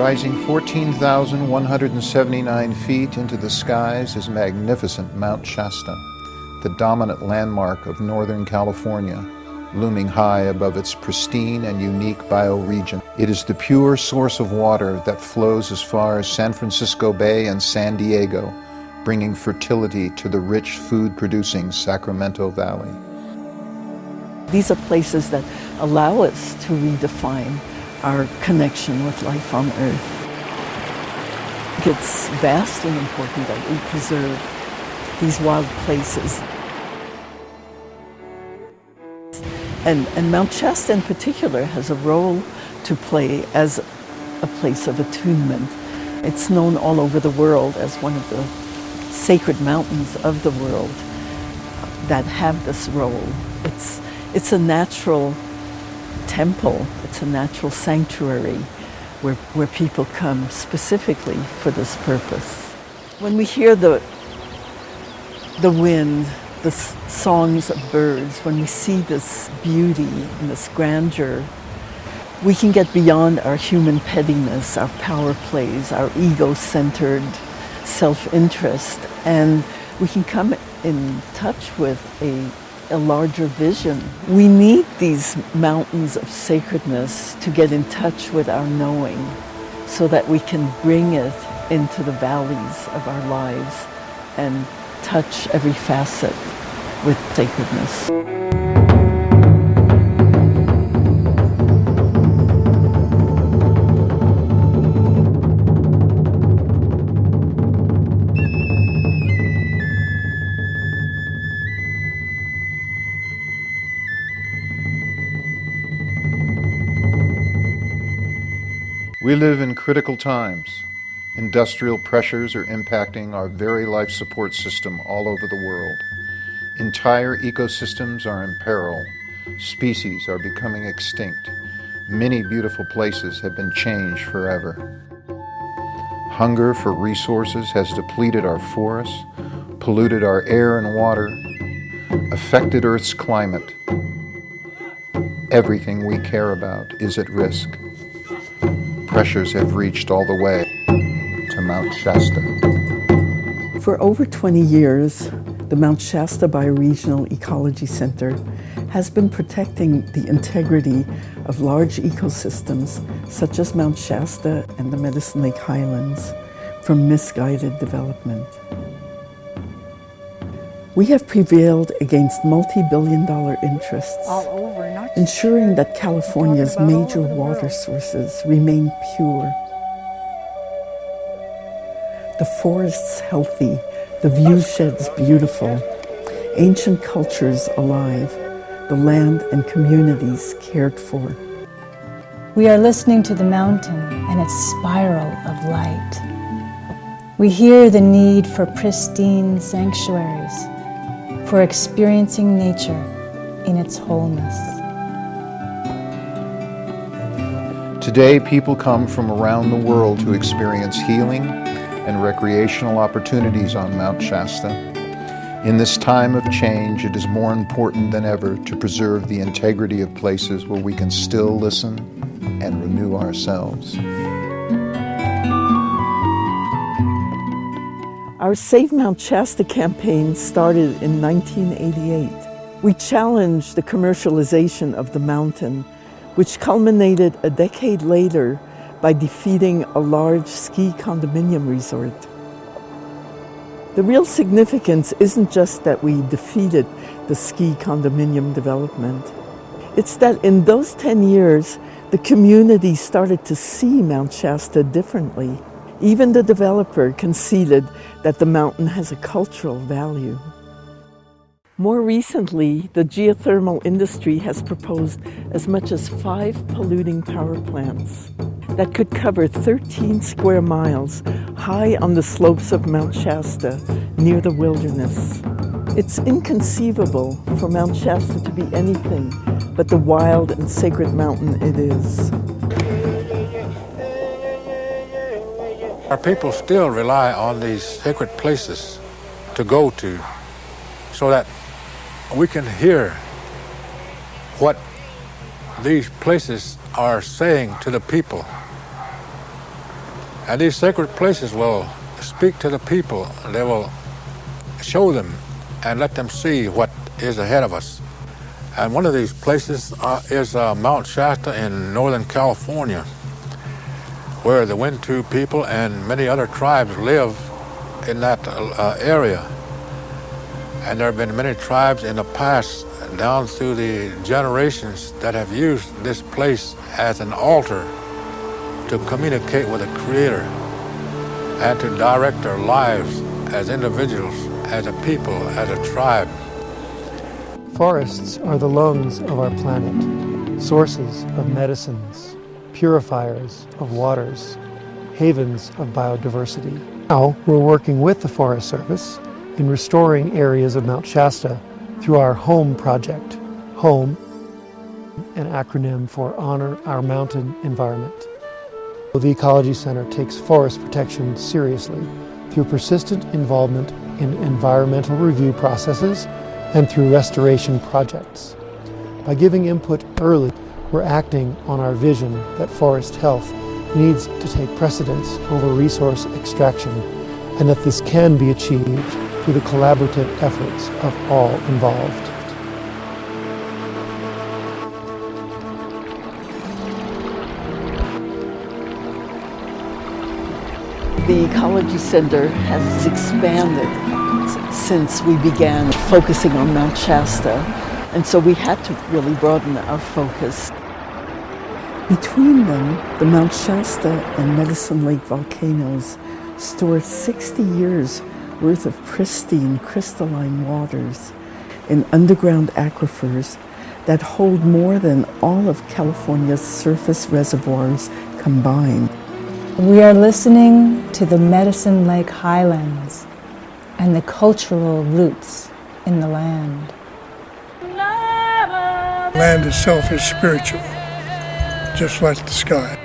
Rising 14,179 feet into the skies is magnificent Mount Shasta, the dominant landmark of Northern California, looming high above its pristine and unique bioregion. It is the pure source of water that flows as far as San Francisco Bay and San Diego, bringing fertility to the rich food-producing Sacramento Valley. These are places that allow us to redefine our connection with life on Earth. It's vastly important that we preserve these wild places. And Mount Shasta in particular has a role to play as a place of attunement. It's known all over the world as one of the sacred mountains of the world that have this role. It's a natural temple, it's a natural sanctuary where people come specifically for this purpose. When we hear the wind, the songs of birds, when we see this beauty and this grandeur, we can get beyond our human pettiness, our power plays, our ego-centered self-interest, and we can come in touch with a larger vision. We need these mountains of sacredness to get in touch with our knowing so that we can bring it into the valleys of our lives and touch every facet with sacredness. We live in critical times. Industrial pressures are impacting our very life support system all over the world. Entire ecosystems are in peril. Species are becoming extinct. Many beautiful places have been changed forever. Hunger for resources has depleted our forests, polluted our air and water, affected Earth's climate. Everything we care about is at risk. Pressures have reached all the way to Mount Shasta. For over 20 years, the Mount Shasta Bioregional Ecology Center has been protecting the integrity of large ecosystems such as Mount Shasta and the Medicine Lake Highlands from misguided development. We have prevailed against multi-billion-dollar interests, ensuring that California's major water sources remain pure. The forests healthy, the viewsheds beautiful, ancient cultures alive, the land and communities cared for. We are listening to the mountain and its spiral of light. We hear the need for pristine sanctuaries, for experiencing nature in its wholeness. Today, people come from around the world to experience healing and recreational opportunities on Mount Shasta. In this time of change, it is more important than ever to preserve the integrity of places where we can still listen and renew ourselves. Our Save Mount Shasta campaign started in 1988. We challenged the commercialization of the mountain, which culminated a decade later by defeating a large ski condominium resort. The real significance isn't just that we defeated the ski condominium development. It's that in those 10 years, the community started to see Mount Shasta differently. Even the developer conceded that the mountain has a cultural value. More recently, the geothermal industry has proposed as much as 5 polluting power plants that could cover 13 square miles high on the slopes of Mount Shasta near the wilderness. It's inconceivable for Mount Shasta to be anything but the wild and sacred mountain it is. Our people still rely on these sacred places to go to so that we can hear what these places are saying to the people. And these sacred places will speak to the people. They will show them and let them see what is ahead of us. And one of these places is Mount Shasta in Northern California, where the Wintu people and many other tribes live in that area. And there have been many tribes in the past, down through the generations, that have used this place as an altar to communicate with the Creator and to direct their lives as individuals, as a people, as a tribe. Forests are the lungs of our planet, sources of medicines, purifiers of waters, havens of biodiversity. Now we're working with the Forest Service in restoring areas of Mount Shasta through our HOME project. HOME, an acronym for Honor Our Mountain Environment. The Ecology Center takes forest protection seriously through persistent involvement in environmental review processes and through restoration projects. By giving input early, we're acting on our vision that forest health needs to take precedence over resource extraction, and that this can be achieved through the collaborative efforts of all involved. The Ecology Center has expanded since we began focusing on Mount Shasta, and so we had to really broaden our focus. Between them, the Mount Shasta and Medicine Lake volcanoes store 60 years worth of pristine crystalline waters in underground aquifers that hold more than all of California's surface reservoirs combined. We are listening to the Medicine Lake Highlands and the cultural roots in the land. Land itself is spiritual, just like the sky.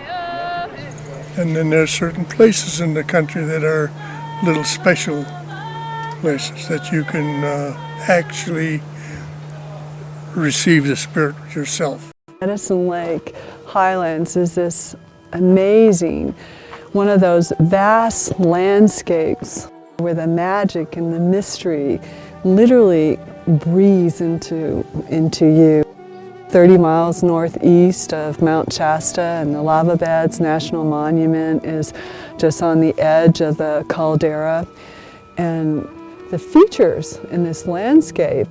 And then there are certain places in the country that are little special places that you can actually receive the spirit yourself. Medicine Lake Highlands is this amazing, one of those vast landscapes where the magic and the mystery literally breathes into you. 30 miles northeast of Mount Shasta, and the Lava Beds National Monument is just on the edge of the caldera. And the features in this landscape,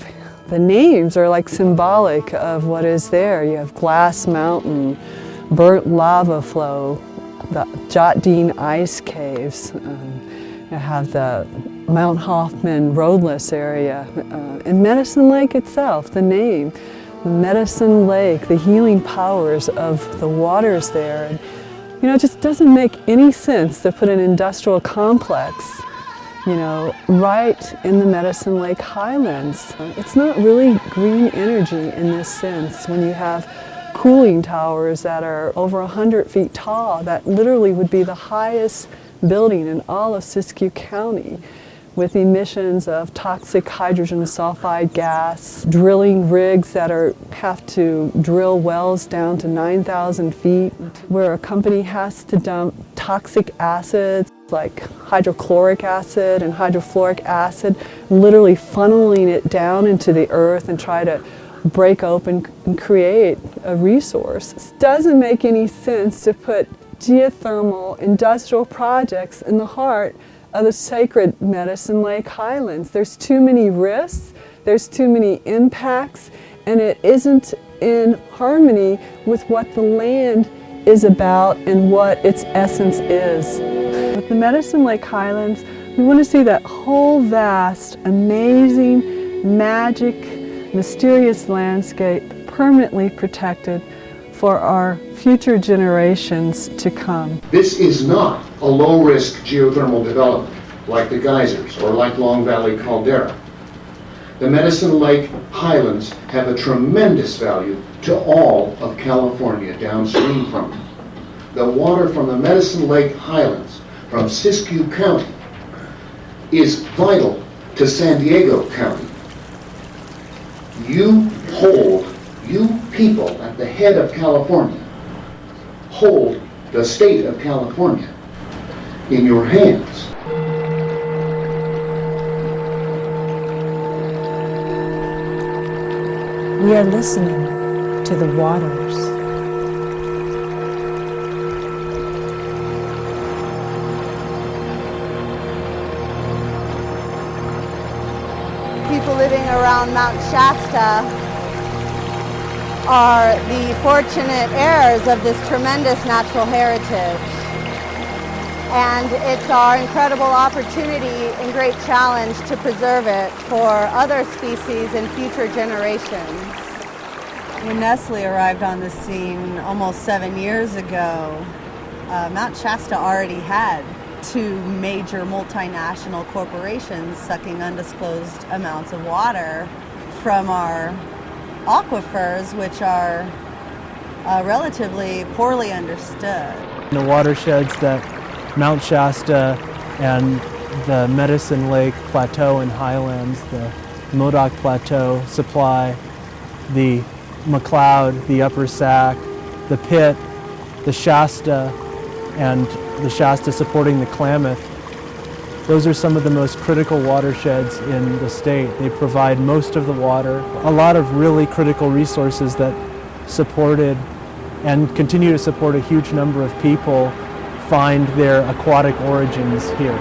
the names are like symbolic of what is there. You have Glass Mountain, burnt lava flow, the Jotdine ice caves. You have the Mount Hoffman roadless area, and Medicine Lake itself, the name, Medicine Lake, the healing powers of the waters there. And, it just doesn't make any sense to put an industrial complex, right in the Medicine Lake Highlands. It's not really green energy in this sense when you have cooling towers that are over 100 feet tall, that literally would be the highest building in all of Siskiyou County, with emissions of toxic hydrogen sulfide gas, drilling rigs that have to drill wells down to 9,000 feet, where a company has to dump toxic acids like hydrochloric acid and hydrofluoric acid, literally funneling it down into the earth and try to break open and create a resource. It doesn't make any sense to put geothermal industrial projects in the heart of the sacred Medicine Lake Highlands. There's too many risks, there's too many impacts, and it isn't in harmony with what the land is about and what its essence is. With the Medicine Lake Highlands, we want to see that whole vast, amazing, magic, mysterious landscape permanently protected for our future generations to come. This is not a low-risk geothermal development like the geysers or like Long Valley Caldera. The Medicine Lake Highlands have a tremendous value to all of California downstream from it. The water from the Medicine Lake Highlands from Siskiyou County is vital to San Diego County. You people at the head of California hold the state of California. in your hands. We are listening to the waters. People living around Mount Shasta are the fortunate heirs of this tremendous natural heritage. And it's our incredible opportunity and great challenge to preserve it for other species and future generations. When Nestle arrived on the scene almost 7 years ago, Mount Shasta already had 2 major multinational corporations sucking undisclosed amounts of water from our aquifers, which are relatively poorly understood. The watersheds that Mount Shasta and the Medicine Lake Plateau and Highlands, the Modoc Plateau supply, the McLeod, the Upper Sac, the Pit, the Shasta, and the Shasta supporting the Klamath. Those are some of the most critical watersheds in the state. They provide most of the water, a lot of really critical resources that supported and continue to support a huge number of people find their aquatic origins here.